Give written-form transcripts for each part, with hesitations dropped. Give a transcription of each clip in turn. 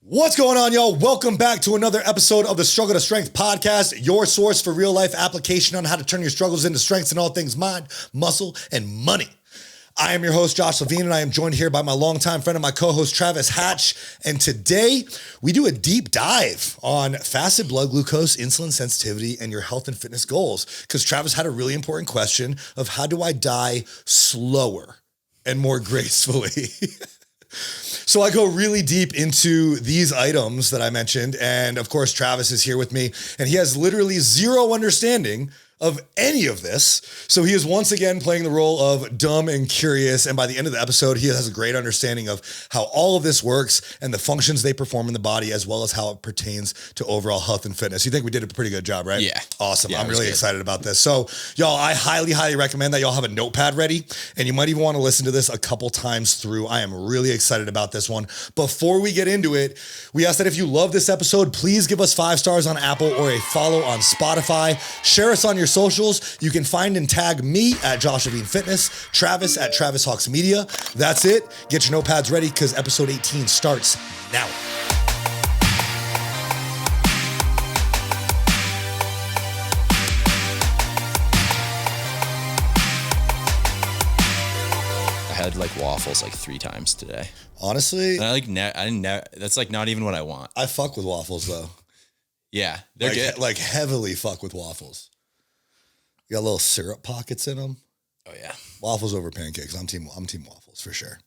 What's going on, y'all? Welcome back to another episode of the Struggle to Strength podcast, your source for real-life application on how to turn your struggles into strengths in all things mind, muscle, and money. I am your host, Josh Levine, and I am joined here by my longtime friend and my co-host, Travis Hatch. And today, we do a deep dive on fasted blood glucose, insulin sensitivity, and your health and fitness goals. Because Travis had a really important question of how do I die slower and more gracefully? So I go really deep into these items that I mentioned. And of course, Travis is here with me and he has literally zero understanding of any of this. So he is once again playing the role of dumb and curious. And by the end of the episode, he has a great understanding of how all of this works and the functions they perform in the body, as well as how it pertains to overall health and fitness. You think we did a pretty good job, right? Yeah. Awesome. Yeah, I'm really good. excited about this. So y'all, I highly recommend that y'all have a notepad ready, and you might even want to listen to this a couple times through. I am really excited about this one. Before we get into it, we ask that if you love this episode, please give us 5 stars on Apple or a follow on Spotify. Share us on your socials. You can find and tag me at Josh Levine Fitness, Travis at Travis Hawks Media. That's it. Get your notepads ready because episode 18 starts now. I had like waffles like 3 times today. Honestly, And I like that's like not even what I want. I fuck with waffles though. Yeah, they're good. Like heavily fuck with waffles. You got little syrup pockets in them. Oh yeah. Waffles over pancakes. I'm team waffles for sure.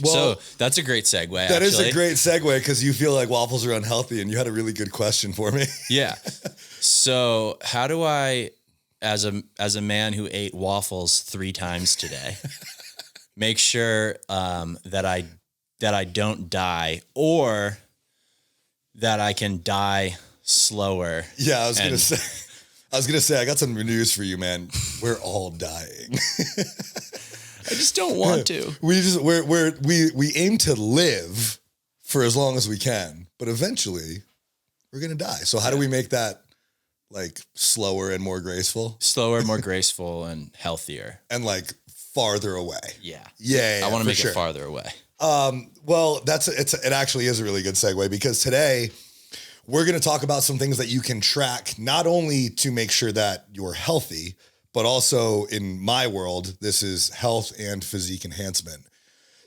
So that's a great segue. That is a great segue because you feel like waffles are unhealthy, and you had a really good question for me. Yeah. So how do I, as a man who ate waffles 3 times today, make sure that I don't die, or that I can die slower? Yeah, I was gonna say I got some news for you, man. We're all dying. I just don't want to. We aim to live for as long as we can, but eventually we're gonna die. So how do we make that like slower and more graceful? Slower, more graceful, and healthier. And like farther away. Yeah. Yeah, I want to make sure. it farther away. Well, it actually is a really good segue because today we're going to talk about some things that you can track, not only to make sure that you're healthy, but also in my world, this is health and physique enhancement.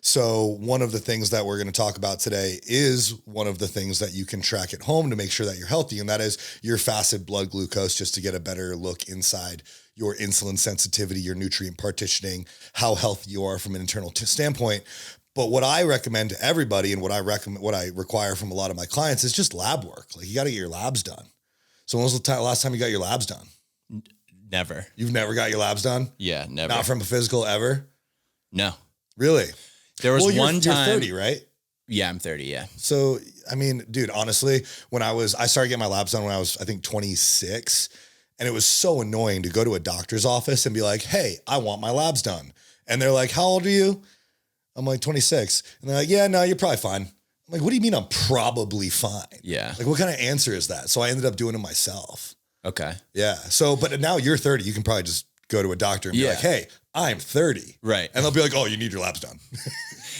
So one of the things that we're going to talk about today is one of the things that you can track at home to make sure that you're healthy. And that is your fasted blood glucose, just to get a better look inside your insulin sensitivity, your nutrient partitioning, how healthy you are from an internal standpoint. But what I recommend to everybody, and what I require from a lot of my clients, is just lab work. Like, you got to get your labs done. So when was the last time you got your labs done? Never. You've never got your labs done? Yeah, never. Not from a physical ever? No. Really? There was one time. You're 30, right? Yeah, I'm 30, yeah. So, I mean, dude, honestly, I started getting my labs done when I was, I think, 26. And it was so annoying to go to a doctor's office and be like, hey, I want my labs done. And they're like, how old are you? I'm like 26. And they're like, yeah, no, you're probably fine. I'm like, what do you mean I'm probably fine? Yeah. Like, what kind of answer is that? So I ended up doing it myself. Okay. Yeah. So, but now you're 30. You can probably just go to a doctor and be like, hey, I'm 30. Right. And they'll be like, oh, you need your labs done.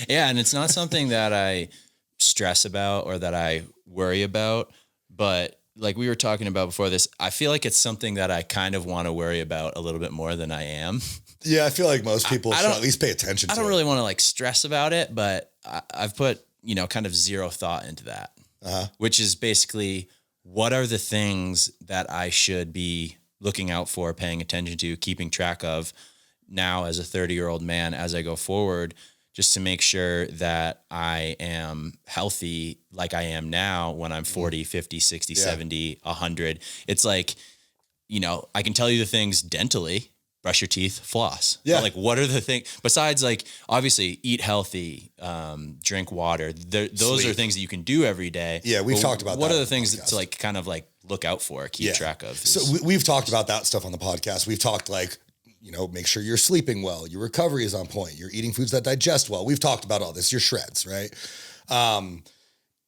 Yeah. And it's not something that I stress about or that I worry about. But like we were talking about before this, I feel like it's something that I kind of want to worry about a little bit more than I am. Yeah, I feel like most people should at least pay attention to it. I don't really want to like stress about it, but I've put, kind of zero thought into that, which is basically, what are the things that I should be looking out for, paying attention to, keeping track of now as a 30-year-old man as I go forward, just to make sure that I am healthy like I am now when I'm 40, 50, 60, 70, 100. It's like, I can tell you the things dentally: brush your teeth, floss. Yeah. But like, what are the things besides, like, obviously eat healthy, drink water. Those are things that you can do every day. Yeah. We've talked about that. What are the things to like kind of like look out for, keep track of? So we've talked about that stuff on the podcast. We've talked like, make sure you're sleeping well, your recovery is on point, you're eating foods that digest well. We've talked about all this, your shreds, right?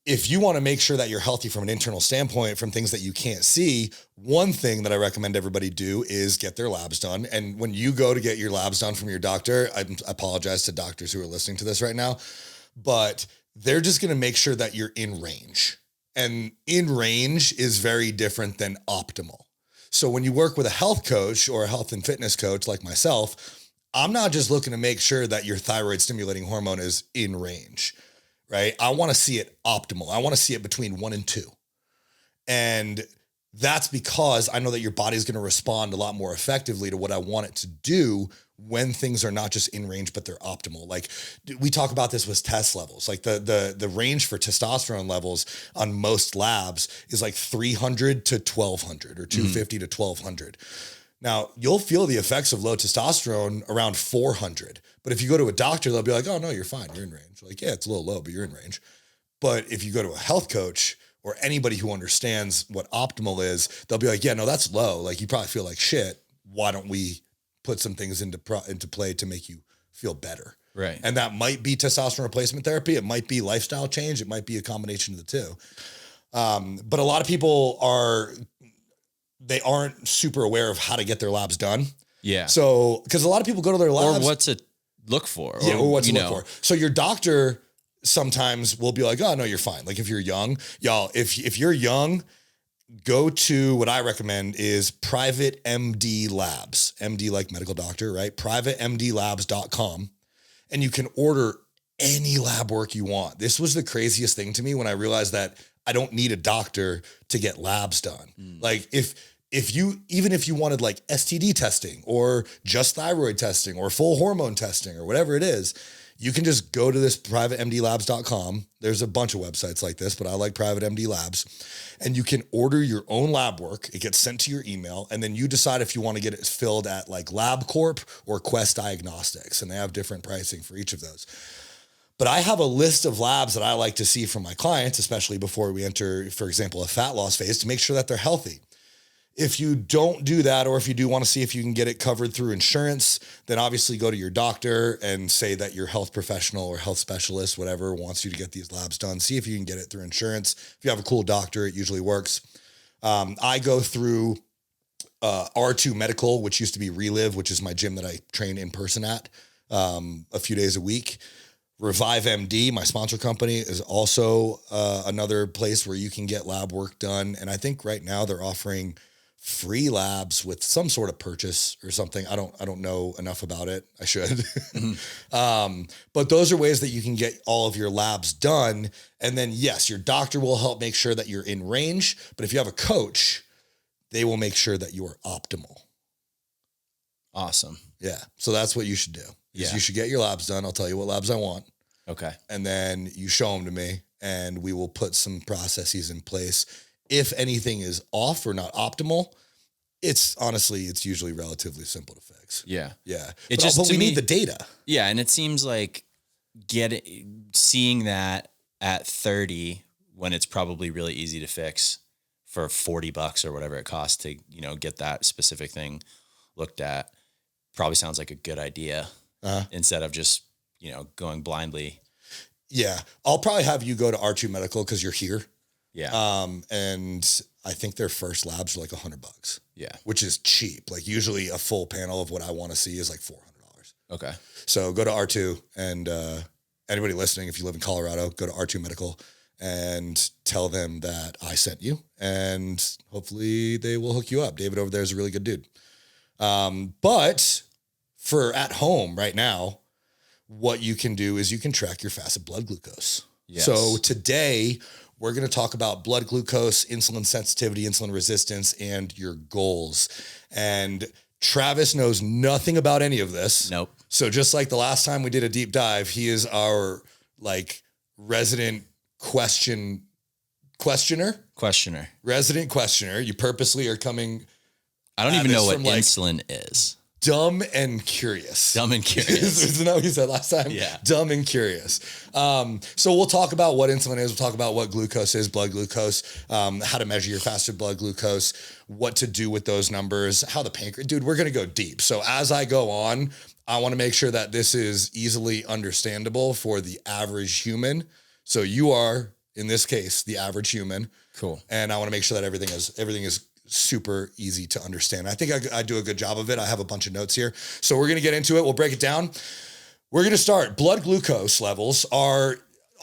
If you want to make sure that you're healthy from an internal standpoint, from things that you can't see, one thing that I recommend everybody do is get their labs done. And when you go to get your labs done from your doctor, I apologize to doctors who are listening to this right now, but they're just going to make sure that you're in range. And in range is very different than optimal. So when you work with a health coach or a health and fitness coach like myself, I'm not just looking to make sure that your thyroid stimulating hormone is in range, right? I want to see it optimal. I want to see it between 1 and 2. And that's because I know that your body's going to respond a lot more effectively to what I want it to do when things are not just in range, but they're optimal. Like we talk about this with test levels, like the range for testosterone levels on most labs is like 300 to 1200 or 250 to 1200. Now you'll feel the effects of low testosterone around 400, but if you go to a doctor, they'll be like, oh no, you're fine. You're in range. Like, yeah, it's a little low, but you're in range. But if you go to a health coach or anybody who understands what optimal is, they'll be like, yeah, no, that's low. Like you probably feel like shit. Why don't we put some things into play to make you feel better? Right. And that might be testosterone replacement therapy. It might be lifestyle change. It might be a combination of the two. But a lot of people aren't super aware of how to get their labs done. Yeah. So, because a lot of people go to their labs. Or what to look for. Or what to look for. So your doctor sometimes will be like, oh, no, you're fine. Like if you're young, y'all, if you're young, go to what I recommend is Private MD Labs, MD like medical doctor, right? PrivateMDLabs.com. And you can order any lab work you want. This was the craziest thing to me when I realized that I don't need a doctor to get labs done. Like if you wanted like STD testing or just thyroid testing or full hormone testing or whatever it is, you can just go to this privatemdlabs.com. There's a bunch of websites like this, but I like Private MD Labs. And you can order your own lab work. It gets sent to your email. And then you decide if you want to get it filled at like LabCorp or Quest Diagnostics. And they have different pricing for each of those. But I have a list of labs that I like to see from my clients, especially before we enter, for example, a fat loss phase, to make sure that they're healthy. If you don't do that, or if you do want to see if you can get it covered through insurance, then obviously go to your doctor and say that your health professional or health specialist, whatever, wants you to get these labs done. See if you can get it through insurance. If you have a cool doctor, it usually works. I go through R2 Medical, which used to be Relive, which is my gym that I train in person at a few days a week. Revive MD, my sponsor company, is also another place where you can get lab work done. And I think right now they're offering free labs with some sort of purchase or something. I don't know enough about it. I should. But those are ways that you can get all of your labs done. And then yes, your doctor will help make sure that you're in range. But if you have a coach, they will make sure that you are optimal. Awesome. Yeah. So that's what you should do. You should get your labs done. I'll tell you what labs I want. Okay. And then you show them to me and we will put some processes in place. If anything is off or not optimal, it's usually relatively simple to fix. Yeah. Yeah. But we need the data. Yeah. And it seems like seeing that at 30 when it's probably really easy to fix for $40 or whatever it costs to, get that specific thing looked at probably sounds like a good idea instead of just, going blindly. Yeah. I'll probably have you go to R2 Medical because you're here. Yeah. And I think their first labs are like $100. Yeah. Which is cheap. Like usually a full panel of what I want to see is like $400. Okay. So go to R2 and anybody listening, if you live in Colorado, go to R2 Medical and tell them that I sent you and hopefully they will hook you up. David over there is a really good dude. But for at home right now, what you can do is you can track your fasted blood glucose. Yes. So today we're going to talk about blood glucose, insulin sensitivity, insulin resistance, and your goals. And Travis knows nothing about any of this. Nope. So just like the last time we did a deep dive, he is our resident questioner. Resident questioner. You purposely are coming. I don't even know what insulin is. Dumb and curious. Dumb and curious. Isn't that what you said last time? Yeah. Dumb and curious. So we'll talk about what insulin is. We'll talk about what glucose is, blood glucose, how to measure your fasted blood glucose, what to do with those numbers, how the pancreas. Dude, we're going to go deep. So as I go on, I want to make sure that this is easily understandable for the average human. So you are, in this case, the average human. Cool. And I want to make sure that everything is super easy to understand. I think I do a good job of it. I have a bunch of notes here. So we're going to get into it. We'll break it down. We're going to start. Blood glucose levels are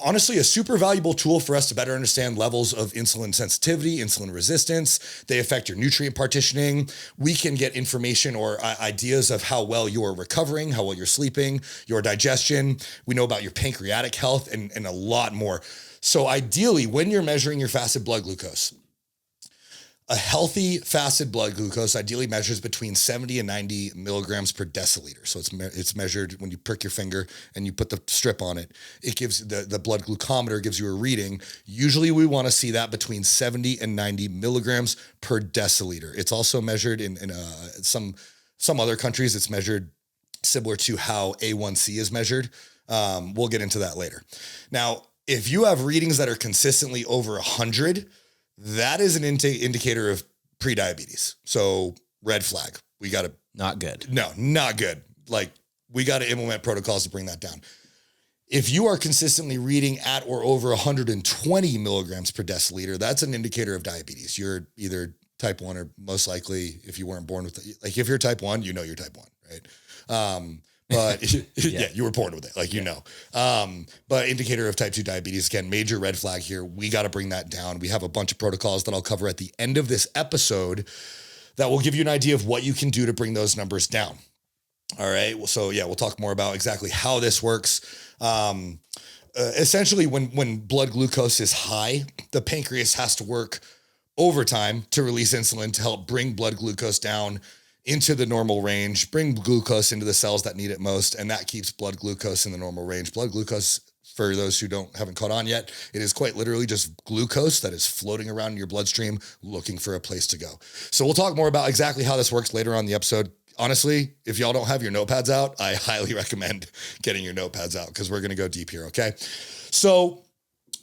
honestly a super valuable tool for us to better understand levels of insulin sensitivity, insulin resistance. They affect your nutrient partitioning. We can get information or ideas of how well you're recovering, how well you're sleeping, your digestion. We know about your pancreatic health and a lot more. So ideally, when you're measuring your fasted blood glucose, a healthy fasted blood glucose ideally measures between 70 and 90 milligrams per deciliter. So it's measured when you prick your finger and you put the strip on it. It gives the blood glucometer gives you a reading. Usually we want to see that between 70 and 90 milligrams per deciliter. It's also measured in some other countries. It's measured similar to how A1C is measured. We'll get into that later. Now, if you have readings that are consistently over 100, that is an indicator of prediabetes. So red flag. We got to not good. No, not good. Like we got to implement protocols to bring that down. If you are consistently reading at or over 120 milligrams per deciliter, that's an indicator of diabetes. You're either type 1 or most likely, if you weren't born with it, like if you're type 1, you know you're type 1, right? But yeah, you were born with it, like, you know. But indicator of type 2 diabetes, again, major red flag here. We got to bring that down. We have a bunch of protocols that I'll cover at the end of this episode that will give you an idea of what you can do to bring those numbers down. All right. Well, so yeah, we'll talk more about exactly how this works. Essentially, when blood glucose is high, the pancreas has to work overtime to release insulin to help bring blood glucose down into the normal range, bring glucose into the cells that need it most, and that keeps blood glucose in the normal range. Blood glucose, for those who haven't caught on yet, it is quite literally just glucose that is floating around in your bloodstream looking for a place to go. So we'll talk more about exactly how this works later on in the episode. Honestly, if y'all don't have your notepads out, I highly recommend getting your notepads out because we're going to go deep here, okay? So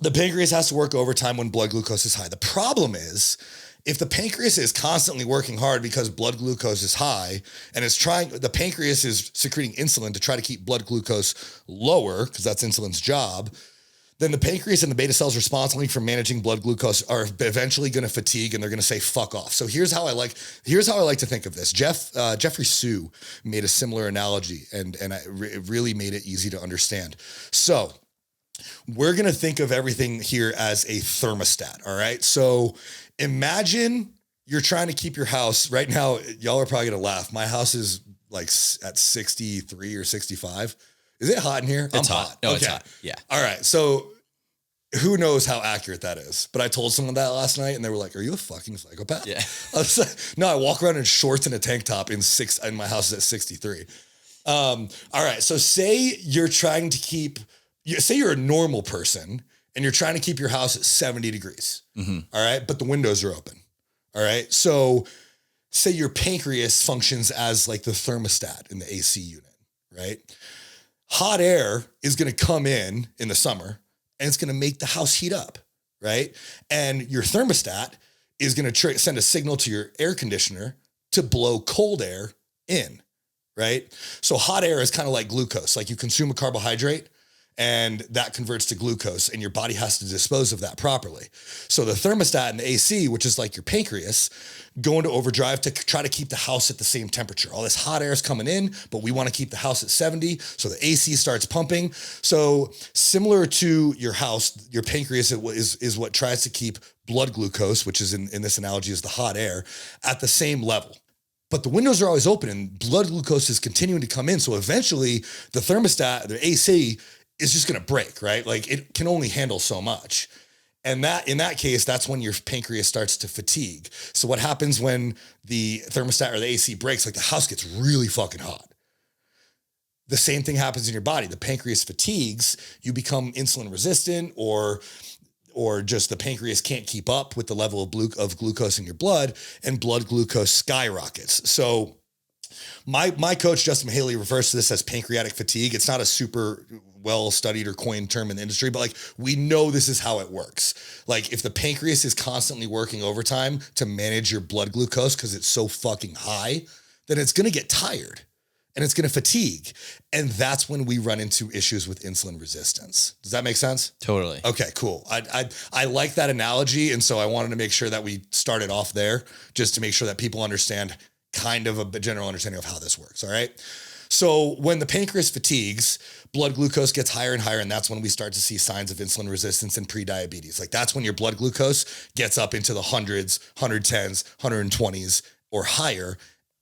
the pancreas has to work overtime when blood glucose is high. The problem is, if the pancreas is constantly working hard because blood glucose is high and the pancreas is secreting insulin to try to keep blood glucose lower, because that's insulin's job, then the pancreas and the beta cells responsible for managing blood glucose are eventually going to fatigue and they're going to say, fuck off. So here's how I like to think of this. Jeffrey Sue made a similar analogy and it really made it easy to understand. So we're going to think of everything here as a thermostat. All right. So imagine you're trying to keep your house right now. Y'all are probably going to laugh. My house is like at 63 or 65. Is it hot in here? It's hot. No, okay. It's hot. Yeah. All right. So who knows how accurate that is? But I told someone that last night and they were like, are you a fucking psychopath? Yeah. I was like, no, I walk around in shorts and a tank top and my house is at 63. All right. So say you're a normal person and you're trying to keep your house at 70 degrees. Mm-hmm. All right. But the windows are open. All right. So say your pancreas functions as like the thermostat in the AC unit, right? Hot air is going to come in the summer and it's going to make the house heat up, right? And your thermostat is going to send a signal to your air conditioner to blow cold air in, right? So hot air is kind of like glucose. Like you consume a carbohydrate and that converts to glucose and your body has to dispose of that properly. So the thermostat and the AC, which is like your pancreas, go into overdrive to try to keep the house at the same temperature. All this hot air is coming in, but we want to keep the house at 70. So the AC starts pumping. So similar to your house, your pancreas is what tries to keep blood glucose, which is in this analogy is the hot air, at the same level. But the windows are always open and blood glucose is continuing to come in. So eventually the thermostat, the AC, is just going to break, right? Like it can only handle so much. And in that case, that's when your pancreas starts to fatigue. So what happens when the thermostat or the AC breaks, like the house gets really fucking hot. The same thing happens in your body. The pancreas fatigues, you become insulin resistant or just the pancreas can't keep up with the level of glucose in your blood and blood glucose skyrockets. So my coach, Justin Haley, refers to this as pancreatic fatigue. It's not a super well-studied or coined term in the industry, but like we know this is how it works. Like if the pancreas is constantly working overtime to manage your blood glucose because it's so fucking high, then it's going to get tired and it's going to fatigue. And that's when we run into issues with insulin resistance. Does that make sense? Totally. Okay, cool. I like that analogy. And so I wanted to make sure that we started off there just to make sure that people understand kind of a general understanding of how this works. All right. So when the pancreas fatigues, blood glucose gets higher and higher, and that's when we start to see signs of insulin resistance and prediabetes. Like that's when your blood glucose gets up into the hundreds, 110s, 120s or higher,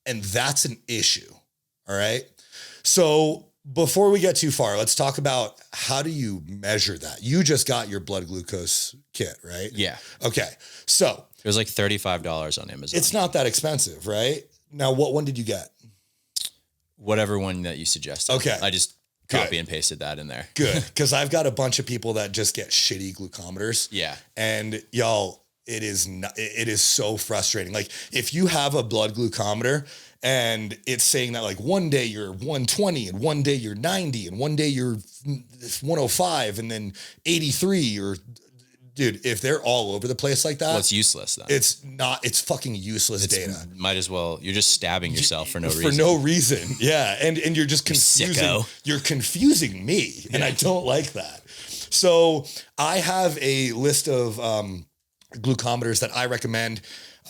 and that's an issue. All right. So before we get too far, let's talk about how do you measure that? You just got your blood glucose kit, right? Yeah. Okay. So it was like $35 on Amazon. It's not that expensive, right? Now, what one did you get? Whatever one that you suggested. Okay. I just copy and pasted that in there. Good. Because I've got a bunch of people that just get shitty glucometers. Yeah. And y'all, it is so frustrating. Like if you have a blood glucometer and it's saying that like one day you're 120 and one day you're 90 and one day you're 105 and then 83 or dude, if they're all over the place like that, well, it's useless then. It's fucking useless data. Might as well, you're just stabbing yourself for no reason. For no reason. Yeah. And you're just confusing. Sicko. You're confusing me. And I don't like that. So I have a list of glucometers that I recommend.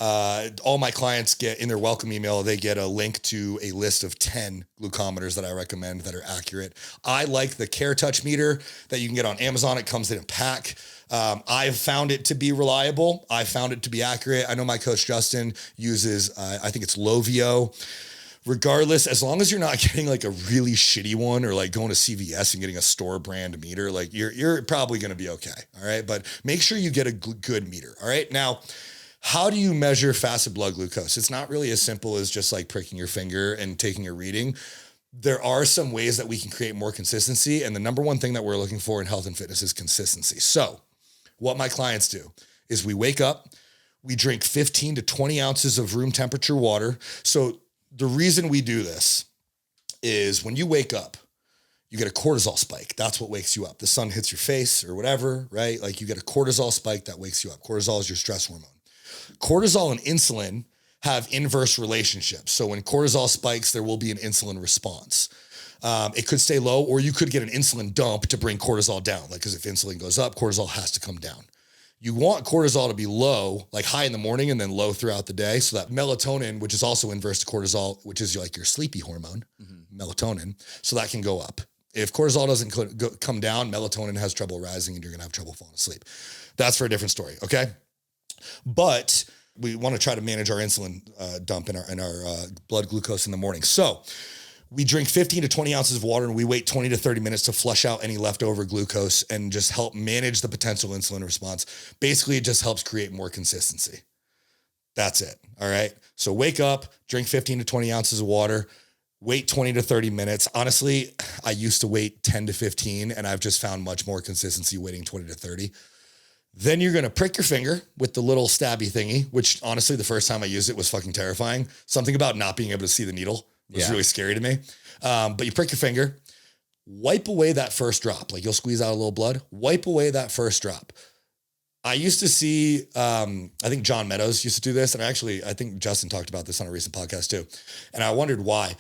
All my clients get in their welcome email, they get a link to a list of 10 glucometers that I recommend that are accurate. I like the Care Touch meter that you can get on Amazon. It comes in a pack. I've found it to be reliable. I found it to be accurate. I know my coach Justin uses, I think it's Lovio. Regardless, as long as you're not getting like a really shitty one or like going to CVS and getting a store brand meter, like you're probably going to be okay. All right. But make sure you get a good meter. All right. Now, how do you measure fasted blood glucose? It's not really as simple as just like pricking your finger and taking a reading. There are some ways that we can create more consistency. And the number one thing that we're looking for in health and fitness is consistency. So what my clients do is we wake up, we drink 15 to 20 ounces of room temperature water. So the reason we do this is when you wake up, you get a cortisol spike. That's what wakes you up. The sun hits your face or whatever, right? Like you get a cortisol spike that wakes you up. Cortisol is your stress hormone. Cortisol and insulin have inverse relationships. So when cortisol spikes, there will be an insulin response. It could stay low, or you could get an insulin dump to bring cortisol down. Like, because if insulin goes up, cortisol has to come down. You want cortisol to be low, like high in the morning and then low throughout the day. So that melatonin, which is also inverse to cortisol, which is like your sleepy hormone, melatonin, so that can go up. If cortisol doesn't come down, melatonin has trouble rising and you're going to have trouble falling asleep. That's for a different story. Okay. But we want to try to manage our insulin dump in our blood glucose in the morning. So we drink 15 to 20 ounces of water and we wait 20 to 30 minutes to flush out any leftover glucose and just help manage the potential insulin response. Basically, it just helps create more consistency. That's it. All right. So wake up, drink 15 to 20 ounces of water, wait 20 to 30 minutes. Honestly, I used to wait 10 to 15 and I've just found much more consistency waiting 20 to 30. Then you're going to prick your finger with the little stabby thingy, which honestly, the first time I used it was fucking terrifying. Something about not being able to see the needle was really scary to me. But you prick your finger, wipe away that first drop. Like you'll squeeze out a little blood, wipe away that first drop. I used to see, I think John Meadows used to do this. And I think Justin talked about this on a recent podcast too. And I wondered why.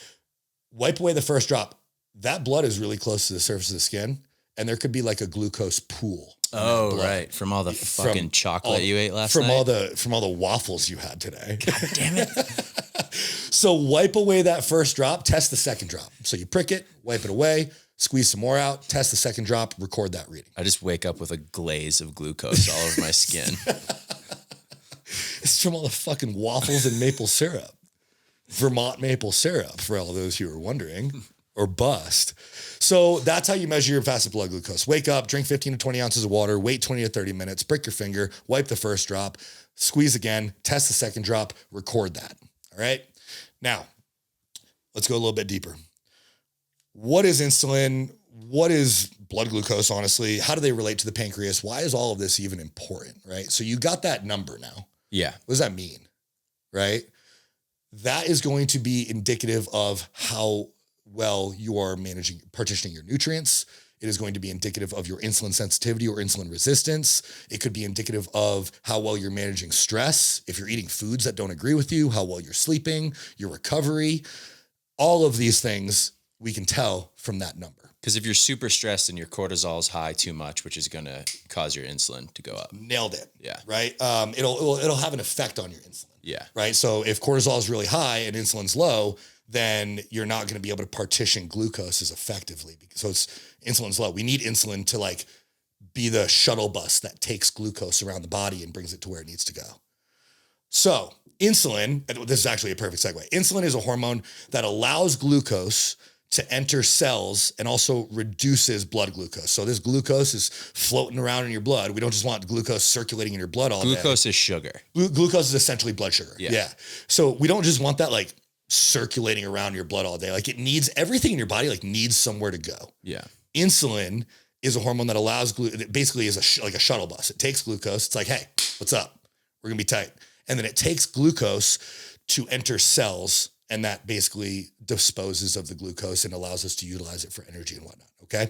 Wipe away the first drop. That blood is really close to the surface of the skin. And there could be like a glucose pool. Oh, right. From all the fucking chocolate you ate last night. From all the waffles you had today. God damn it. So wipe away that first drop, test the second drop. So you prick it, wipe it away, squeeze some more out, test the second drop, record that reading. I just wake up with a glaze of glucose all over my skin. It's from all the fucking waffles and maple syrup. Vermont maple syrup, for all those who are wondering, or bust. So that's how you measure your fasted blood glucose. Wake up, drink 15 to 20 ounces of water, wait 20 to 30 minutes, prick your finger, wipe the first drop, squeeze again, test the second drop, record that. All right. Now, let's go a little bit deeper. What is insulin? What is blood glucose, honestly? How do they relate to the pancreas? Why is all of this even important, right? So you got that number now. Yeah. What does that mean, right? That is going to be indicative of how well you are partitioning your nutrients. It is going to be indicative of your insulin sensitivity or insulin resistance. It could be indicative of how well you're managing stress. If you're eating foods that don't agree with you, how well you're sleeping, your recovery, all of these things we can tell from that number. Because if you're super stressed and your cortisol is high too much, which is going to cause your insulin to go up. Nailed it. Yeah. Right. It'll have an effect on your insulin. Yeah. Right. So if cortisol is really high and insulin's low, then you're not going to be able to partition glucose as effectively so insulin's low. We need insulin to like be the shuttle bus that takes glucose around the body and brings it to where it needs to go. So insulin, this is actually a perfect segue. Insulin is a hormone that allows glucose to enter cells and also reduces blood glucose. So this glucose is floating around in your blood. We don't just want glucose circulating in your blood all day. Glucose is sugar. Glucose is essentially blood sugar. Yeah. So we don't just want that like circulating around your blood all day. Like it needs everything in your body, like needs somewhere to go. Yeah. Insulin is a hormone that allows it basically is like a shuttle bus. It takes glucose. It's like, hey, what's up? We're going to be tight. And then it takes glucose to enter cells, and that basically disposes of the glucose and allows us to utilize it for energy and whatnot. Okay.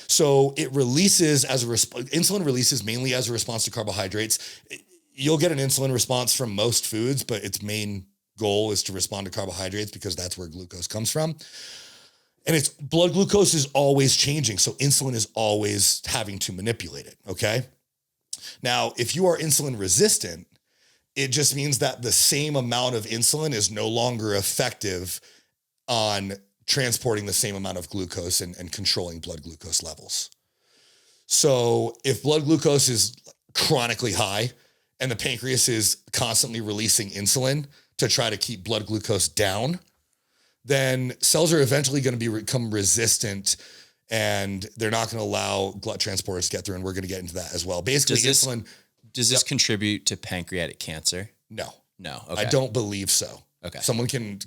So it releases insulin releases mainly as a response to carbohydrates. You'll get an insulin response from most foods, but its main goal is to respond to carbohydrates because that's where glucose comes from. And its blood glucose is always changing. So insulin is always having to manipulate it. Okay. Now, if you are insulin resistant, it just means that the same amount of insulin is no longer effective on transporting the same amount of glucose and controlling blood glucose levels. So if blood glucose is chronically high and the pancreas is constantly releasing insulin to try to keep blood glucose down, then cells are eventually going to become resistant and they're not going to allow blood transporters to get through. And we're going to get into that as well. Basically, insulin... Does this contribute to pancreatic cancer? No. Okay. I don't believe so. Okay. Someone can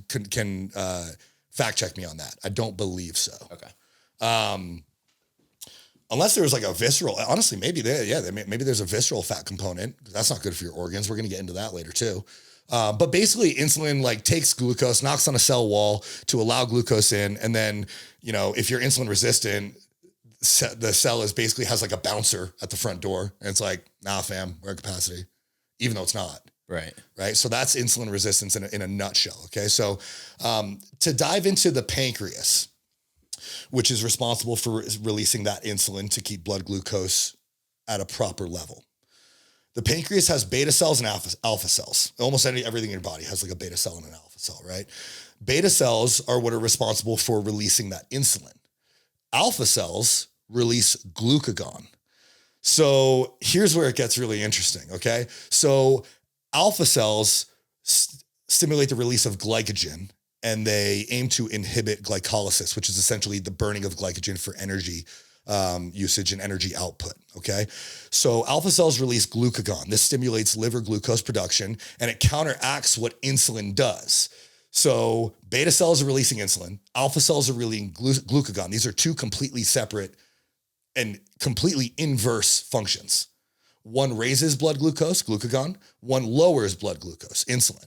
fact check me on that. I don't believe so. Okay. Unless there was like a visceral, honestly, maybe there's a visceral fat component. That's not good for your organs. We're going to get into that later too. But basically insulin like takes glucose, knocks on a cell wall to allow glucose in. And then, if you're insulin resistant, the cell basically has like a bouncer at the front door. And it's like, nah, fam, we're at capacity, even though it's not. Right. So that's insulin resistance in a nutshell. Okay. So to dive into the pancreas, which is responsible for releasing that insulin to keep blood glucose at a proper level. The pancreas has beta cells and alpha cells. Almost everything in your body has like a beta cell and an alpha cell, right? Beta cells are what are responsible for releasing that insulin. Alpha cells release glucagon. So here's where it gets really interesting, okay? So alpha cells stimulate the release of glycogen, and they aim to inhibit glycolysis, which is essentially the burning of glycogen for energy usage and energy output, okay? So alpha cells release glucagon. This stimulates liver glucose production, and it counteracts what insulin does. So beta cells are releasing insulin. Alpha cells are releasing glucagon. These are two completely separate and completely inverse functions. One raises blood glucose, glucagon. One lowers blood glucose, insulin.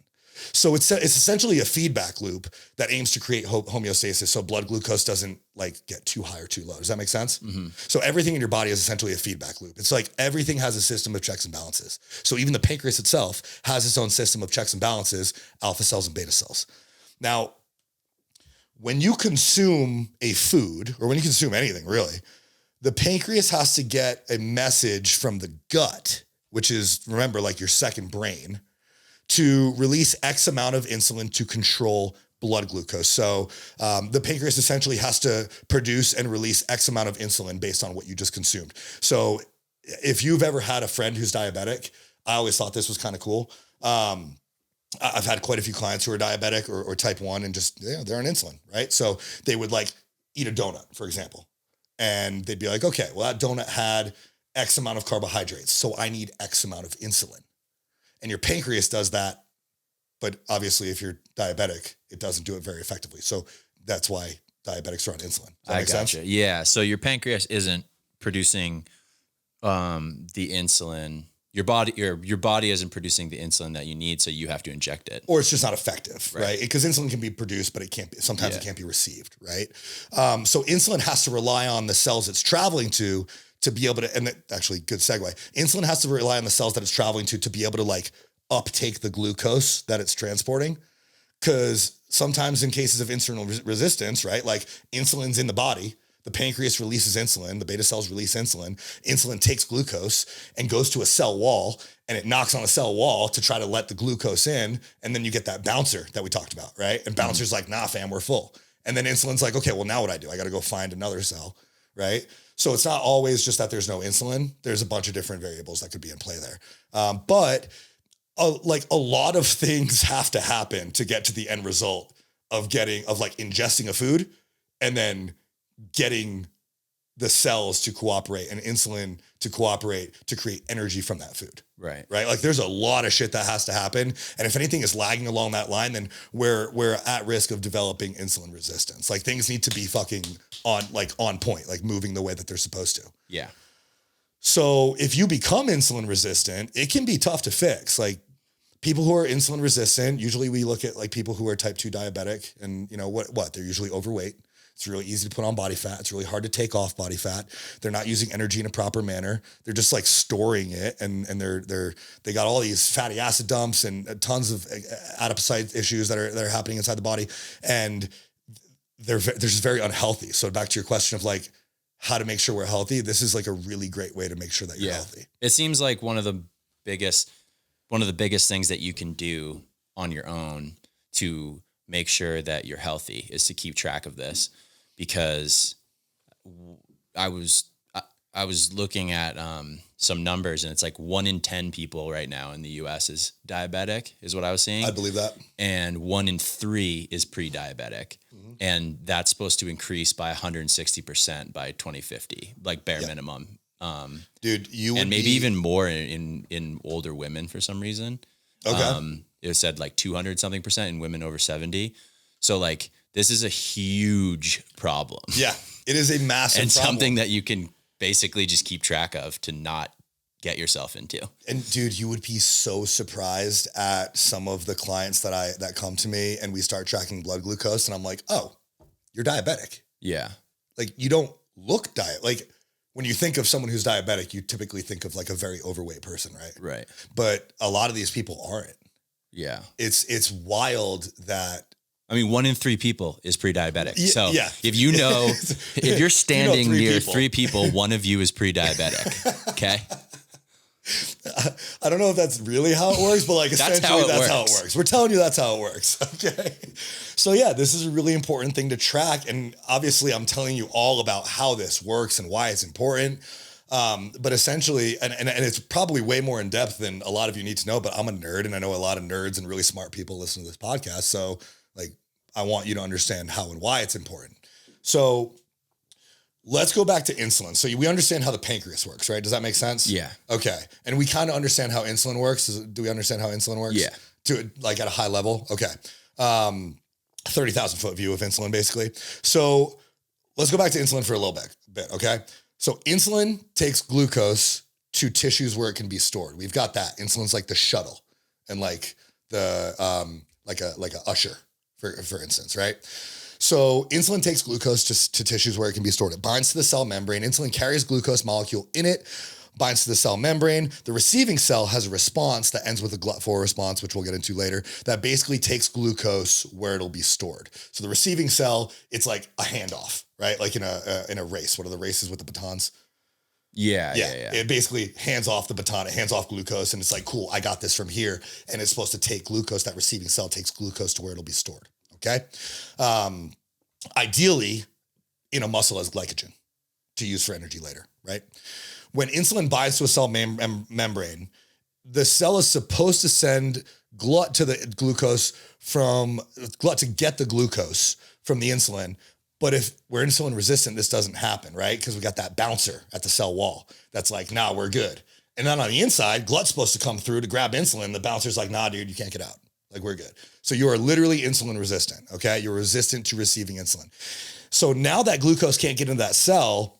So it's essentially a feedback loop that aims to create homeostasis so blood glucose doesn't like get too high or too low. Does that make sense? Mm-hmm. So everything in your body is essentially a feedback loop. It's like everything has a system of checks and balances. So even the pancreas itself has its own system of checks and balances, alpha cells and beta cells. Now, when you consume a food, or when you consume anything really, the pancreas has to get a message from the gut, which is, remember, like your second brain, to release X amount of insulin to control blood glucose. So the pancreas essentially has to produce and release X amount of insulin based on what you just consumed. So if you've ever had a friend who's diabetic, I always thought this was kind of cool. I've had quite a few clients who are diabetic or type 1 and just, they're on insulin, right? So they would like eat a donut, for example. And they'd be like, okay, well, that donut had X amount of carbohydrates, so I need X amount of insulin. And your pancreas does that. But obviously, if you're diabetic, it doesn't do it very effectively. So that's why diabetics are on insulin. Does that make sense? Yeah. So your pancreas isn't producing the insulin. Your body isn't producing the insulin that you need, so you have to inject it. Or it's just not effective, right? Because insulin can be produced, but it can't be. Sometimes it can't be received, right? So insulin has to rely on the cells it's traveling to be able to. And actually, good segue. Insulin has to rely on the cells that it's traveling to be able to like uptake the glucose that it's transporting. Because sometimes in cases of insulin resistance, right, like insulin's in the body, the pancreas releases insulin, the beta cells release insulin, insulin takes glucose and goes to a cell wall, and it knocks on a cell wall to try to let the glucose in. And then you get that bouncer that we talked about, right? And bouncer's like, nah, fam, we're full. And then insulin's like, okay, well, now what I got to go find another cell, right? So it's not always just that there's no insulin. There's a bunch of different variables that could be in play there. But a lot of things have to happen to get to the end result of ingesting a food and then getting the cells to cooperate and insulin to cooperate to create energy from that food. Right. Right. Like there's a lot of shit that has to happen. And if anything is lagging along that line, then we're at risk of developing insulin resistance. Like things need to be fucking on point, like moving the way that they're supposed to. Yeah. So if you become insulin resistant, it can be tough to fix. Like people who are insulin resistant, usually we look at like people who are type 2 diabetic and you know what, they're usually overweight. It's really easy to put on body fat. It's really hard to take off body fat. They're not using energy in a proper manner. They're just like storing it, and they got all these fatty acid dumps and tons of adipocyte issues that are happening inside the body, and they're just very unhealthy. So back to your question of like how to make sure we're healthy, this is like a really great way to make sure that you're healthy. It seems like one of the biggest things that you can do on your own to make sure that you're healthy is to keep track of this. Because I was looking at some numbers, and it's like 1 in 10 people right now in the US is diabetic, is what I was seeing. I believe that. And 1 in 3 is pre-diabetic. Mm-hmm. And that's supposed to increase by 160% by 2050, like bare minimum. Dude, and maybe even more in older women for some reason. Okay. It said like 200 something percent in women over 70. So like, this is a huge problem. Yeah, it is a massive and problem. Something that you can basically just keep track of to not get yourself into. And dude, you would be so surprised at some of the clients that come to me and we start tracking blood glucose and I'm like, oh, you're diabetic. Yeah. Like you don't look like when you think of someone who's diabetic, you typically think of like a very overweight person, right? Right. But a lot of these people aren't. Yeah. It's wild that 1 in 3 people is pre-diabetic. So yeah. if you're standing near people. 3 people, one of you is pre-diabetic. Okay. I don't know if that's really how it works, but like essentially that's how it works. We're telling you that's how it works. Okay. So yeah, this is a really important thing to track. And obviously I'm telling you all about how this works and why it's important. But essentially, and it's probably way more in depth than a lot of you need to know, but I'm a nerd and I know a lot of nerds and really smart people listen to this podcast. So like, I want you to understand how and why it's important. So let's go back to insulin. So we understand how the pancreas works, right? Does that make sense? Yeah. Okay. And we kind of understand how insulin works. Do we understand how insulin works? Yeah. To like at a high level? Okay. 30,000 foot view of insulin basically. So let's go back to insulin for a little bit. Okay. So insulin takes glucose to tissues where it can be stored. We've got that. Insulin's like the shuttle and like the, like a usher for instance, right? So insulin takes glucose to tissues where it can be stored. It binds to the cell membrane. Insulin carries glucose molecule in it, binds to the cell membrane. The receiving cell has a response that ends with a GLUT4 response, which we'll get into later, that basically takes glucose where it'll be stored. So the receiving cell, it's like a handoff, right? Like in a race. What are the races with the batons? Yeah. It basically hands off the baton. It hands off glucose and it's like, cool, I got this from here. And it's supposed to take glucose. That receiving cell takes glucose to where it'll be stored. Okay. Ideally in a muscle as glycogen to use for energy later, right? When insulin binds to a cell membrane, the cell is supposed to send glut to the glucose to get the glucose from the insulin. But if we're insulin resistant, this doesn't happen, right? Because we got that bouncer at the cell wall. That's like, nah, we're good. And then on the inside, glut's supposed to come through to grab insulin. The bouncer's like, nah, dude, you can't get out. Like we're good. So you are literally insulin resistant. Okay. You're resistant to receiving insulin. So now that glucose can't get into that cell,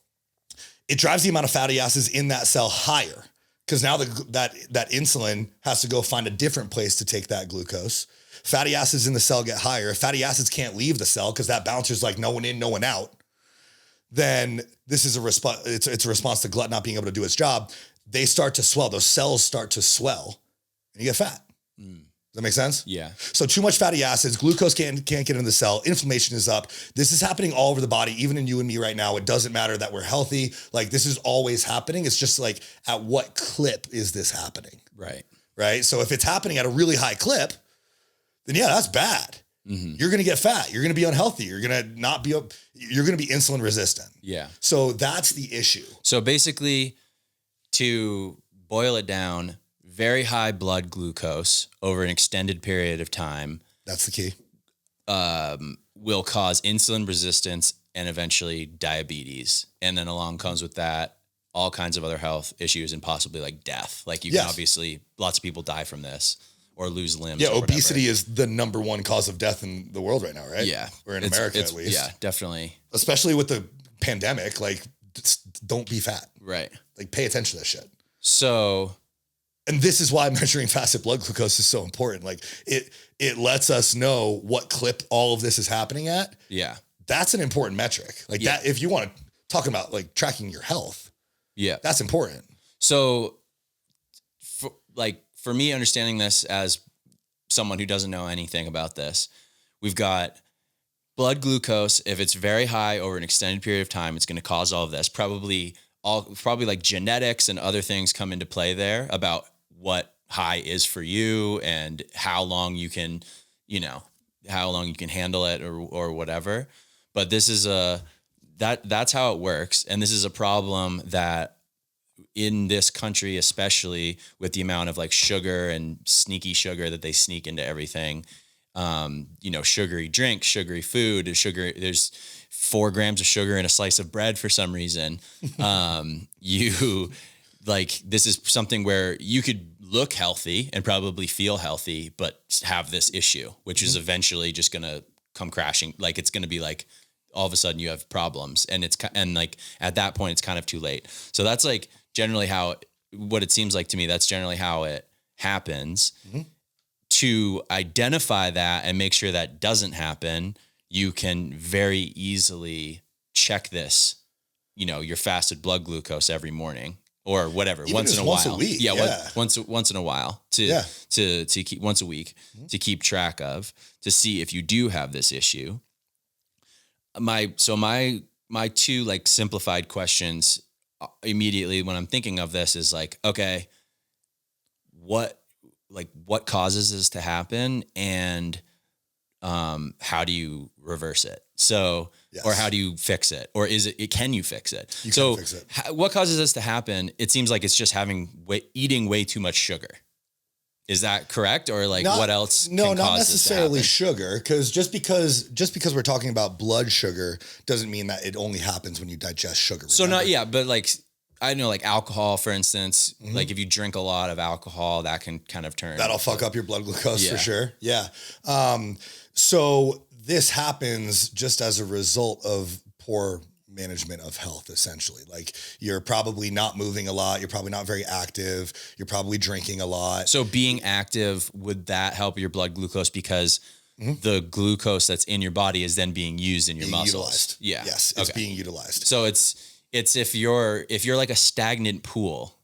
it drives the amount of fatty acids in that cell higher. Because now that insulin has to go find a different place to take that glucose. Fatty acids in the cell get higher. If fatty acids can't leave the cell because that bouncer's like no one in, no one out, then this is a response. It's a response to glut not being able to do its job. They start to swell. Those cells start to swell and you get fat. Does That make sense? Yeah. So too much fatty acids, glucose can't get into the cell, inflammation is up. This is happening all over the body, even in you and me right now. It doesn't matter that we're healthy. Like this is always happening. It's just like, at what clip is this happening? Right. Right. So if it's happening at a really high clip, then yeah, that's bad. You're going to get fat. You're going to be unhealthy. You're going to you're going to be insulin resistant. Yeah. So that's the issue. So basically, to boil it down, very high blood glucose over an extended period of time. That's the key. Will cause insulin resistance and eventually diabetes. And then along comes with that all kinds of other health issues and possibly like death. Like you can obviously, lots of people die from this or lose limbs. Yeah, obesity is the number one cause of death in the world right now, right? Yeah. Or in America at least. Yeah, definitely. Especially with the pandemic, like don't be fat. Right. Like pay attention to that shit. So, and this is why measuring fasted blood glucose is so important. Like it lets us know what clip all of this is happening at. Yeah. That's an important metric. Like that, if you want to talk about like tracking your health. Yeah. That's important. So for me, understanding this as someone who doesn't know anything about this, we've got blood glucose. If it's very high over an extended period of time, it's going to cause all of this. Probably like genetics and other things come into play there about what high is for you and how long you can handle it or whatever. But this is that's how it works. And this is a problem that in this country, especially with the amount of like sugar and sneaky sugar that they sneak into everything, sugary drinks, sugary food, there's 4 grams of sugar in a slice of bread for some reason. This is something where you could look healthy and probably feel healthy, but have this issue, which is eventually just going to come crashing. Like it's going to be like, all of a sudden you have problems and at that point it's kind of too late. So that's like generally what it seems like to me, that's generally how it happens. To identify that and make sure that doesn't happen, you can very easily check this, your fasted blood glucose every morning or whatever, even once in a once while. A week. Once in a while to keep once a week to keep track of, to see if you do have this issue. My 2 like simplified questions immediately when I'm thinking of this is like, okay, what causes this to happen and how do you reverse it? So, or how do you fix it? Or can you fix it? You can fix it. What causes this to happen? It seems like it's just eating way too much sugar. Is that correct? Or what else? No, not necessarily sugar. Just because we're talking about blood sugar doesn't mean that it only happens when you digest sugar. Remember? But like, I know like alcohol, for instance, like if you drink a lot of alcohol, that can kind of that'll fuck up your blood glucose for sure. Yeah. So this happens just as a result of poor management of health, essentially. Like you're probably not moving a lot. You're probably not very active. You're probably drinking a lot. So being active, would that help your blood glucose? Because the glucose that's in your body is then being used in your muscles. Utilized. Yeah. Yes. It's being utilized. So it's if you're like a stagnant pool,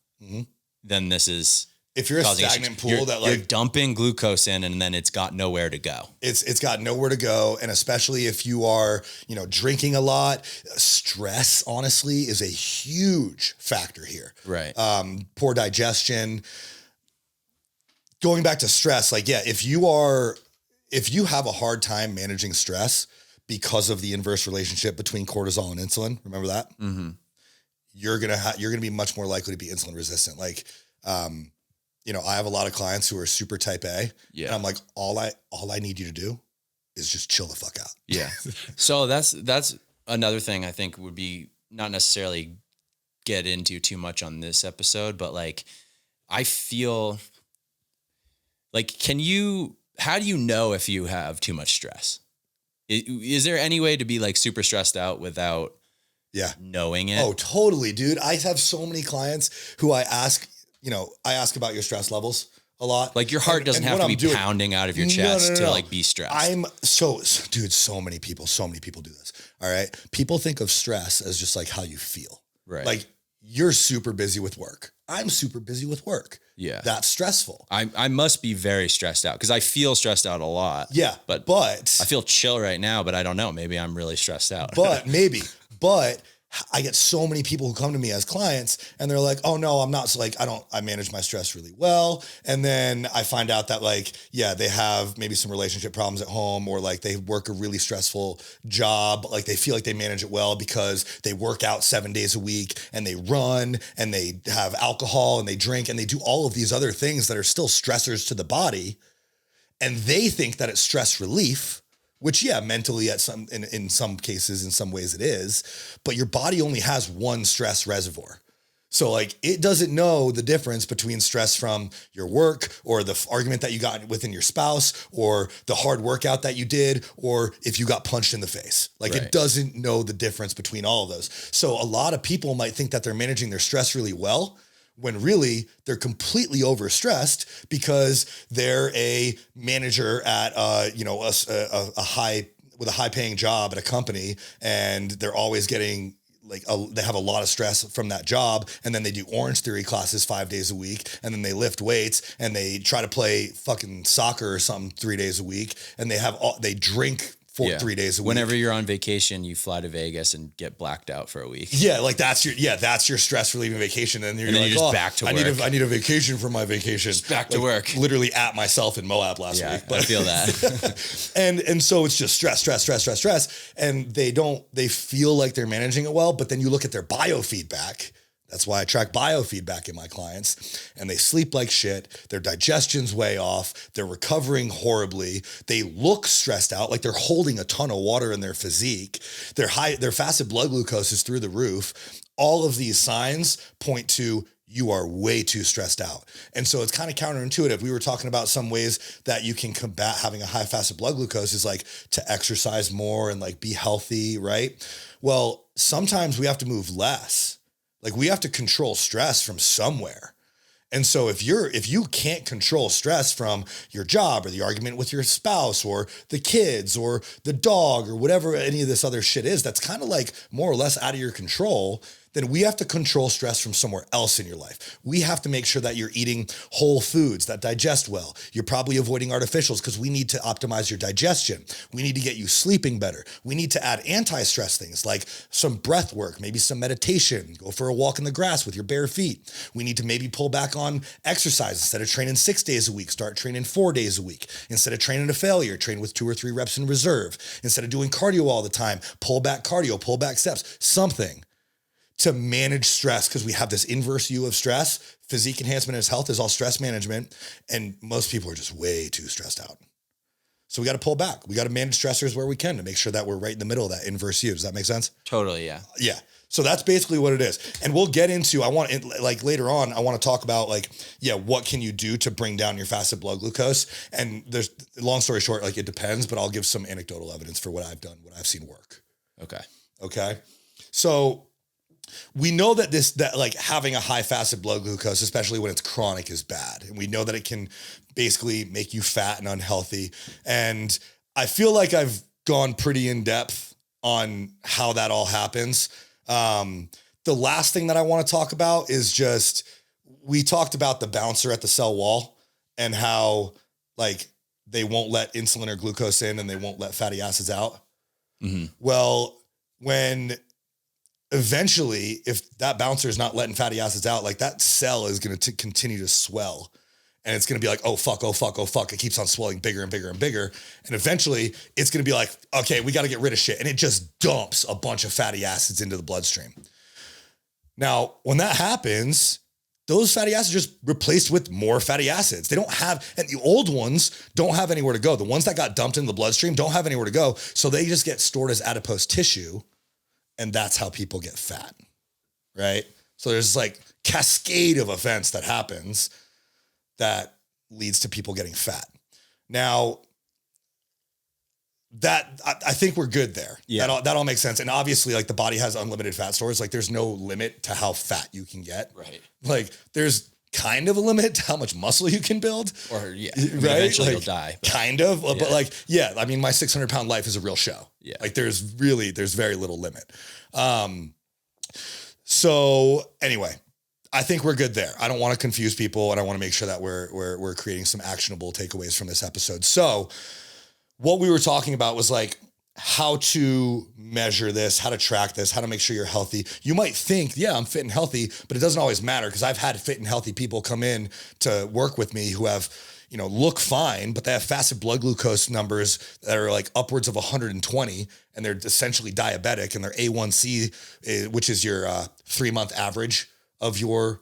then this is, if you're a stagnant pool you're dumping glucose in and then it's got nowhere to go. It's got nowhere to go. And especially if you are, drinking a lot, stress, honestly, is a huge factor here. Right. Poor digestion. Going back to stress, if you have a hard time managing stress because of the inverse relationship between cortisol and insulin, remember that? You're gonna be much more likely to be insulin resistant. I have a lot of clients who are super type A, and I'm like, all I need you to do is just chill the fuck out. Yeah. So that's another thing I think would be not necessarily get into too much on this episode, but like, I feel like, how do you know if you have too much stress? Is there any way to be like super stressed out without knowing it? Oh, totally, dude. I have so many clients who I ask about your stress levels a lot. Like your heart doesn't have to be pounding out of your chest to like be stressed. So many people do this. All right. People think of stress as just like how you feel. Right. Like you're super busy with work. I'm super busy with work. Yeah. That's stressful. I must be very stressed out because I feel stressed out a lot. Yeah. But I feel chill right now, but I don't know. Maybe I'm really stressed out. But I get so many people who come to me as clients and they're like, oh no, I'm not. So like, I manage my stress really well. And then I find out that like, yeah, they have maybe some relationship problems at home, or like they work a really stressful job. But like they feel like they manage it well because they work out 7 days a week and they run and they have alcohol and they drink and they do all of these other things that are still stressors to the body. And they think that it's stress relief, which, yeah, mentally in some cases, in some ways it is, but your body only has one stress reservoir. So like it doesn't know the difference between stress from your work or the argument that you got within your spouse or the hard workout that you did, or if you got punched in the face. Like It doesn't know the difference between all of those. So a lot of people might think that they're managing their stress really well, when really they're completely overstressed because they're a manager at a high paying job at a company, and they're always getting they have a lot of stress from that job. And then they do Orange Theory classes 5 days a week. And then they lift weights and they try to play fucking soccer or something 3 days a week. And they drink 3 days a week. Whenever you're on vacation, you fly to Vegas and get blacked out for a week. Yeah, like that's your stress relieving vacation, and you're then like, you're just back to work. I need a vacation from my vacation. Just back to work. Literally at myself in Moab last week. But I feel that. and so it's just stress, and they feel like they're managing it well, but then you look at their biofeedback. That's why I track biofeedback in my clients, and they sleep like shit. Their digestion's way off. They're recovering horribly. They look stressed out, like they're holding a ton of water in their physique. Their fasted blood glucose is through the roof. All of these signs point to you are way too stressed out. And so it's kind of counterintuitive. We were talking about some ways that you can combat having a high fasted blood glucose is like to exercise more and like be healthy, right? Well, sometimes we have to move less. Like we have to control stress from somewhere. And so if you can't control stress from your job or the argument with your spouse or the kids or the dog or whatever any of this other shit is, that's kind of like more or less out of your control, then we have to control stress from somewhere else in your life. We have to make sure that you're eating whole foods that digest well. You're probably avoiding artificials because we need to optimize your digestion. We need to get you sleeping better. We need to add anti-stress things like some breath work, maybe some meditation, go for a walk in the grass with your bare feet. We need to maybe pull back on exercise. Instead of training 6 days a week, start training 4 days a week. Instead of training to failure, train with 2 or 3 reps in reserve. Instead of doing cardio all the time, pull back cardio, pull back steps, something to manage stress, because we have this inverse view of stress. Physique enhancement and health is all stress management, and most people are just way too stressed out. So we got to pull back. We got to manage stressors where we can to make sure that we're right in the middle of that inverse view. Does that make sense? Totally, yeah. Yeah. So that's basically what it is. And we'll get into, later on, I want to talk about what can you do to bring down your fasted blood glucose? And there's, long story short, it depends, but I'll give some anecdotal evidence for what I've done, what I've seen work. Okay. So we know that having a high fasted blood glucose, especially when it's chronic, is bad. And we know that it can basically make you fat and unhealthy. And I feel like I've gone pretty in depth on how that all happens. The last thing that I want to talk about is just, we talked about the bouncer at the cell wall and how they won't let insulin or glucose in and they won't let fatty acids out. Mm-hmm. Well, when eventually, if that bouncer is not letting fatty acids out, that cell is going to continue to swell, and it's going to be like, oh fuck. It keeps on swelling bigger and bigger and bigger. And eventually it's going to be like, okay, we got to get rid of shit. And it just dumps a bunch of fatty acids into the bloodstream. Now, when that happens, those fatty acids are just replaced with more fatty acids. They don't have, and the old ones don't have anywhere to go. The ones that got dumped into the bloodstream don't have anywhere to go. So they just get stored as adipose tissue. And that's how people get fat, right? So there's cascade of events that happens that leads to people getting fat. Now, that I think we're good there. Yeah. That all makes sense. And obviously, the body has unlimited fat stores. There's no limit to how fat you can get. Right. There's kind of a limit to how much muscle you can build. Or right? Eventually you'll die. But, kind of. Yeah. But my 600-pound life is a real show. Yeah. There's very little limit. So anyway, I think we're good there. I don't want to confuse people, and I want to make sure that we're creating some actionable takeaways from this episode. So what we were talking about was like how to measure this, how to track this, how to make sure you're healthy. You might think, yeah, I'm fit and healthy, but it doesn't always matter, because I've had fit and healthy people come in to work with me who have, look fine, but they have fasted blood glucose numbers that are like upwards of 120, and they're essentially diabetic, and their A1C, which is your 3-month average of your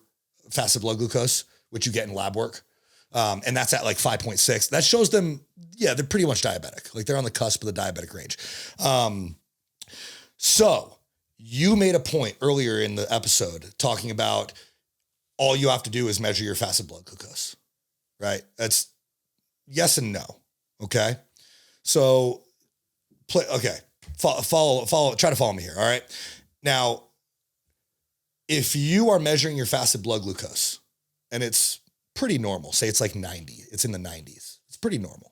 fasted blood glucose, which you get in lab work. And that's at like 5.6. That shows them, yeah, they're pretty much diabetic. Like they're on the cusp of the diabetic range. So you made a point earlier in the episode talking about all you have to do is measure your fasted blood glucose, right? That's yes and no. Okay. So follow, try to follow me here. All right. Now, if you are measuring your fasted blood glucose and it's pretty normal, say it's like 90, it's in the 90s, it's pretty normal.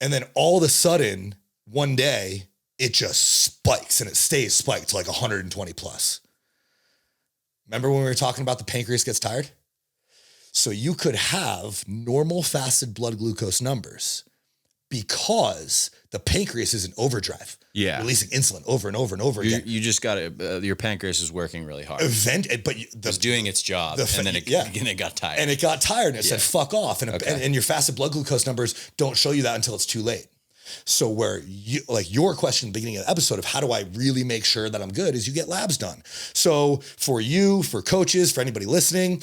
And then all of a sudden, one day, it just spikes and it stays spiked to like 120 plus. Remember when we were talking about the pancreas gets tired? So you could have normal fasted blood glucose numbers because the pancreas is in overdrive, releasing insulin over and over and over again. You just got it. Your pancreas is working really hard. But it's doing its job, and then it got tired. And it got tired, and it said, fuck off. And your fasted blood glucose numbers don't show you that until it's too late. So where you, like your question at the beginning of the episode of how do I really make sure that I'm good, is you get labs done. So for you, for coaches, for anybody listening,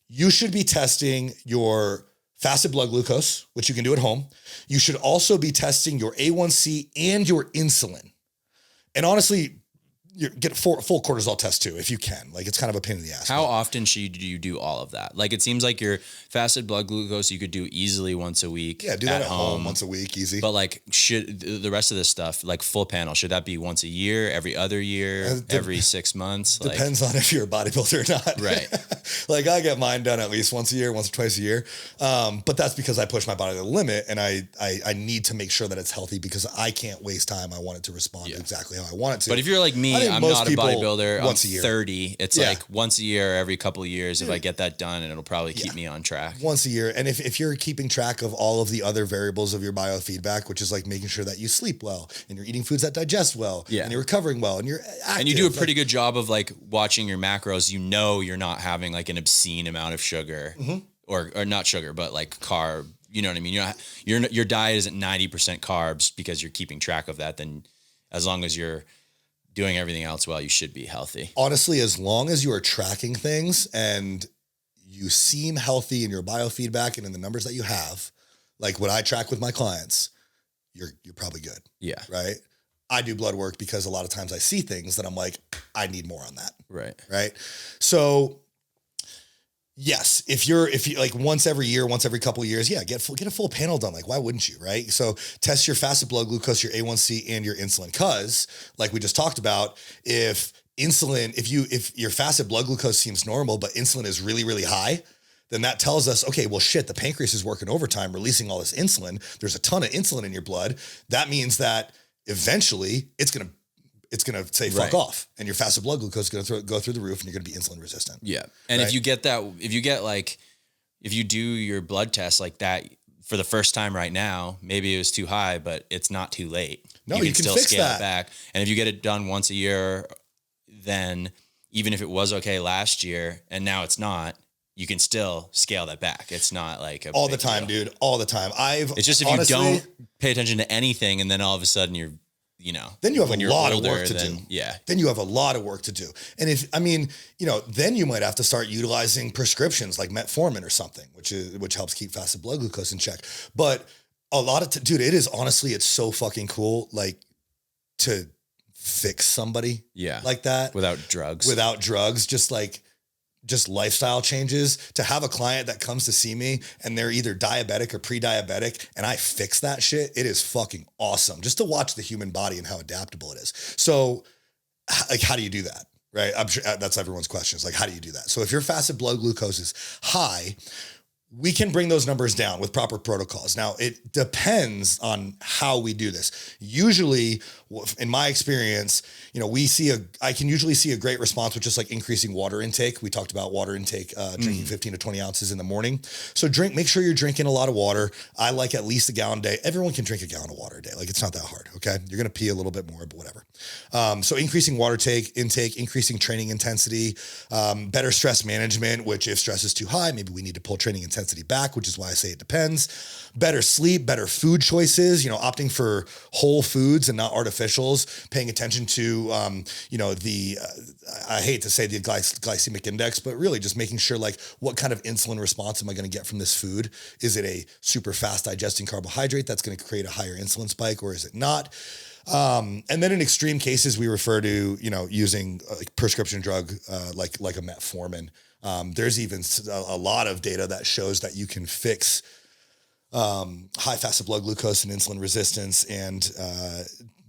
you should be testing your fasted blood glucose, which you can do at home. You should also be testing your A1C and your insulin. And honestly, you get a full cortisol test too, if you can. Like, it's kind of a pain in the ass. How often should you do all of that? Like, it seems like your fasted blood glucose you could do easily once a week. Yeah, do that at home once a week, easy. But like, should the rest of this stuff, like full panel, should that be once a year, every other year, every 6 months? Depends on if you're a bodybuilder or not. Right. Like, I get mine done at least once a year, once or twice a year. But that's because I push my body to the limit, and I need to make sure that it's healthy, because I can't waste time. I want it to respond exactly how I want it to. But if you're like me, I'm not a bodybuilder. Once I'm a year. 30. It's like once a year, every couple of years, if I get that done, and it'll probably keep me on track. Once a year. And if you're keeping track of all of the other variables of your biofeedback, which is like making sure that you sleep well, and you're eating foods that digest well, and you're recovering well, and you're active, and you do a pretty good job of like watching your macros, you're not having like an obscene amount of sugar, or not sugar, but like carb. You know what I mean? Your diet isn't 90% carbs because you're keeping track of that. Then as long as you're doing everything else well, you should be healthy. Honestly, as long as you are tracking things and you seem healthy in your biofeedback and in the numbers that you have, like what I track with my clients, you're probably good. Yeah. Right. I do blood work because a lot of times I see things that I'm like, I need more on that. Right. Right. So yes, if you like once every year, once every couple of years, get a full panel done. Like, why wouldn't you? Right. So test your fasted blood glucose, your A1C, and your insulin. Cause like we just talked about, if your fasted blood glucose seems normal, but insulin is really, really high, then that tells us, okay, well, shit, the pancreas is working overtime, releasing all this insulin. There's a ton of insulin in your blood. That means that eventually it's going to say fuck off, and your fasted blood glucose is going to go through the roof, and you're going to be insulin resistant. Yeah. And if you do your blood test like that for the first time right now, maybe it was too high, but it's not too late. No, you can still fix scale that. It back. And if you get it done once a year, then even if it was okay last year and now it's not, you can still scale that back. It's not like all the time, dude. All the time. It's just if you don't pay attention to anything, and then all of a sudden then you have a lot of work to do. Yeah. Then you have a lot of work to do. And then you might have to start utilizing prescriptions like metformin or something, which helps keep fasted blood glucose in check. But a lot of dude, it is honestly, it's so fucking cool. Like, to fix somebody like that without drugs, just lifestyle changes, to have a client that comes to see me and they're either diabetic or pre-diabetic and I fix that shit. It is fucking awesome just to watch the human body and how adaptable it is. So like, how do you do that? Right. I'm sure that's everyone's question is like, how do you do that? So if your fasted blood glucose is high, we can bring those numbers down with proper protocols. Now, it depends on how we do this. Usually, in my experience, I can usually see a great response with just like increasing water intake. We talked about water intake, drinking 15 to 20 ounces in the morning. So make sure you're drinking a lot of water. I like at least a gallon a day. Everyone can drink a gallon of water a day. Like, it's not that hard. Okay. You're going to pee a little bit more, but whatever. So increasing water intake, increasing training intensity, better stress management, which if stress is too high, maybe we need to pull training intensity back, which is why I say it depends. Better sleep, better food choices, opting for whole foods and not artificials, paying attention to, I hate to say the glycemic index, but really just making sure like what kind of insulin response am I going to get from this food? Is it a super fast digesting carbohydrate that's going to create a higher insulin spike, or is it not? And then in extreme cases, we refer to, using a prescription drug, like a metformin. There's even a lot of data that shows that you can fix high fasted blood glucose and insulin resistance and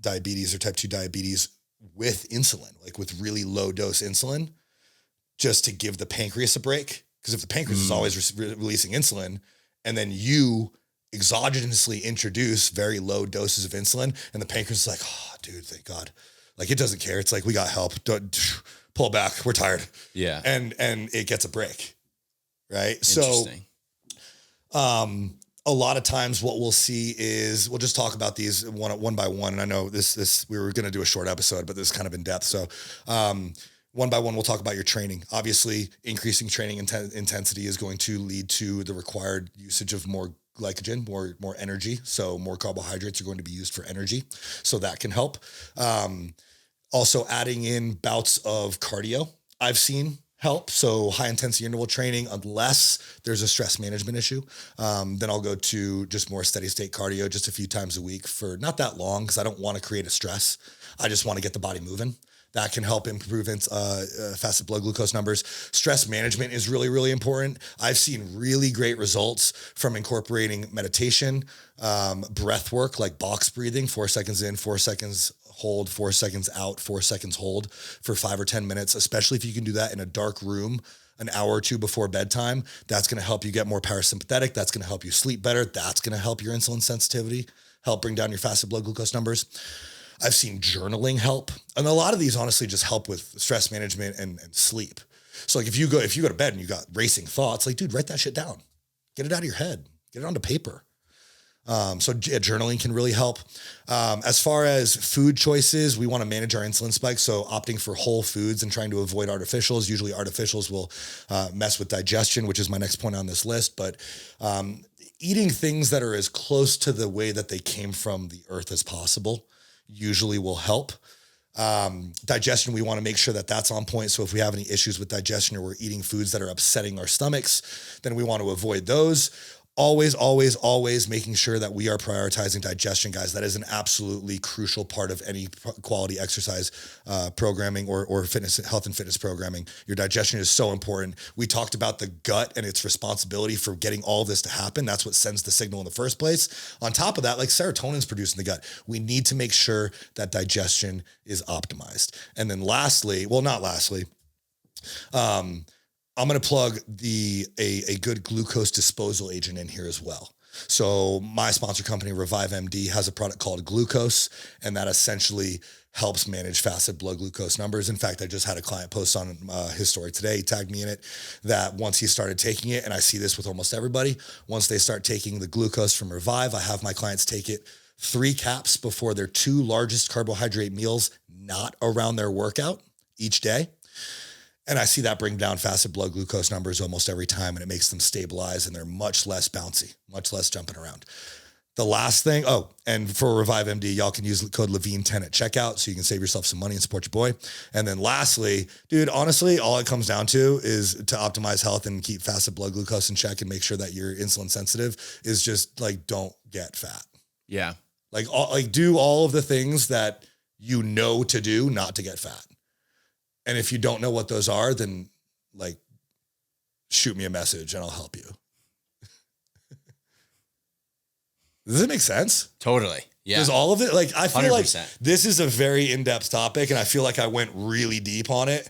diabetes or type 2 diabetes with insulin, like with really low dose insulin, just to give the pancreas a break. Because if the pancreas is always releasing insulin, and then you exogenously introduce very low doses of insulin, and the pancreas is like, oh, dude, thank God. Like, it doesn't care. It's like, we got help. Don't pull back. We're tired. Yeah. And it gets a break. Right. So, a lot of times what we'll see is we'll just talk about these one by one. And I know this, we were going to do a short episode, but this is kind of in depth. So, one by one, we'll talk about your training. Obviously, increasing training intensity is going to lead to the required usage of more glycogen, more energy. So more carbohydrates are going to be used for energy. So that can help. Also adding in bouts of cardio, I've seen help. So high intensity interval training, unless there's a stress management issue, then I'll go to just more steady state cardio just a few times a week for not that long, because I don't want to create a stress. I just want to get the body moving. That can help improve fasted blood glucose numbers. Stress management is really, really important. I've seen really great results from incorporating meditation, breath work, like box breathing, 4 seconds in, 4 seconds hold, 4 seconds out, 4 seconds hold for 5 or 10 minutes, especially if you can do that in a dark room an hour or two before bedtime. That's going to help you get more parasympathetic. That's going to help you sleep better. That's going to help your insulin sensitivity, help bring down your fasted blood glucose numbers. I've seen journaling help. And a lot of these honestly just help with stress management and sleep. So like if you go to bed and you got racing thoughts, like, dude, write that shit down. Get it out of your head. Get it onto paper. Journaling can really help. As far as food choices, we want to manage our insulin spikes. So opting for whole foods and trying to avoid artificials. Usually artificials will mess with digestion, which is my next point on this list. But eating things that are as close to the way that they came from the earth as possible usually will help. Digestion, we want to make sure that that's on point. So if we have any issues with digestion or we're eating foods that are upsetting our stomachs, then we want to avoid those. Always, always, always making sure that we are prioritizing digestion, guys. That is an absolutely crucial part of any quality exercise programming or fitness, health and fitness programming. Your digestion is so important. We talked about the gut and its responsibility for getting all of this to happen. That's what sends the signal in the first place. On top of that, like serotonin is produced in the gut. We need to make sure that digestion is optimized. And then lastly, I'm going to plug a good glucose disposal agent in here as well. So my sponsor company, Revive MD, has a product called Glucose, and that essentially helps manage fasted blood glucose numbers. In fact, I just had a client post on his story today. He tagged me in it, that once he started taking it, and I see this with almost everybody, once they start taking the glucose from Revive, I have my clients take it 3 caps before their 2 largest carbohydrate meals, not around their workout each day. And I see that bring down fasted blood glucose numbers almost every time, and it makes them stabilize, and they're much less bouncy, much less jumping around. The last thing, and for Revive MD, y'all can use the code Levine10 at checkout so you can save yourself some money and support your boy. And then lastly, dude, honestly, all it comes down to is to optimize health and keep fasted blood glucose in check and make sure that you're insulin sensitive is just like, don't get fat. Yeah. Do all of the things that you know to do not to get fat. And if you don't know what those are, then like shoot me a message and I'll help you. Does it make sense? Totally. Yeah. Because all of it, like, I feel 100%. like this is a very in-depth topic, and I feel like I went really deep on it,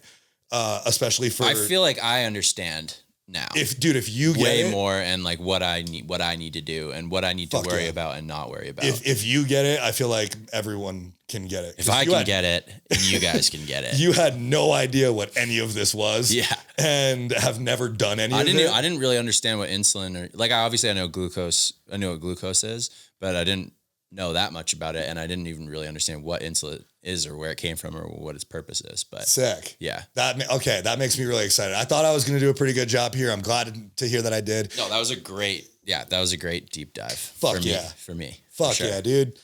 especially for. I feel like I understand now. If you get way it, more, and like what I need to do and what I need to worry about and not worry about. If you get it, I feel like everyone can get it. If I can get it, you guys can get it. You had no idea what any of this was. Yeah. And have never done any of it. I didn't really understand what insulin I know glucose. I know what glucose is, but I didn't know that much about it. And I didn't even really understand what insulin is or where it came from or what its purpose is. But sick. Yeah. That makes me really excited. I thought I was going to do a pretty good job here. I'm glad to hear that I did. No, that was a great deep dive. Fuck for me. Fuck sure. yeah, dude.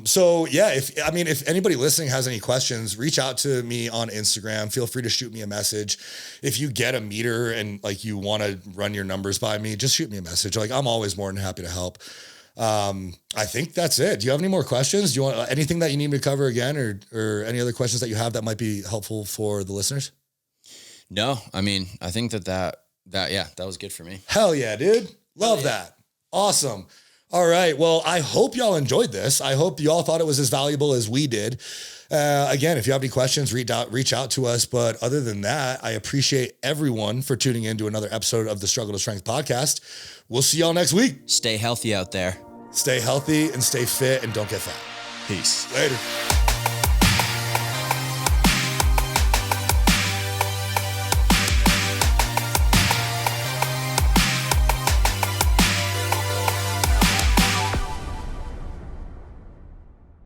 So yeah, if anybody listening has any questions, reach out to me on Instagram. Feel free to shoot me a message. If you get a meter and like you want to run your numbers by me, just shoot me a message. Like I'm always more than happy to help. I think that's it. Do you have any more questions? Do you want anything that you need me to cover again or any other questions that you have that might be helpful for the listeners? No, I mean, I think that was good for me. Hell yeah, dude. Love that. Awesome. All right. Well, I hope y'all enjoyed this. I hope y'all thought it was as valuable as we did. Again, if you have any questions, reach out to us. But other than that, I appreciate everyone for tuning in to another episode of the Struggle to Strength podcast. We'll see y'all next week. Stay healthy out there. Stay healthy and stay fit and don't get fat. Peace. Later.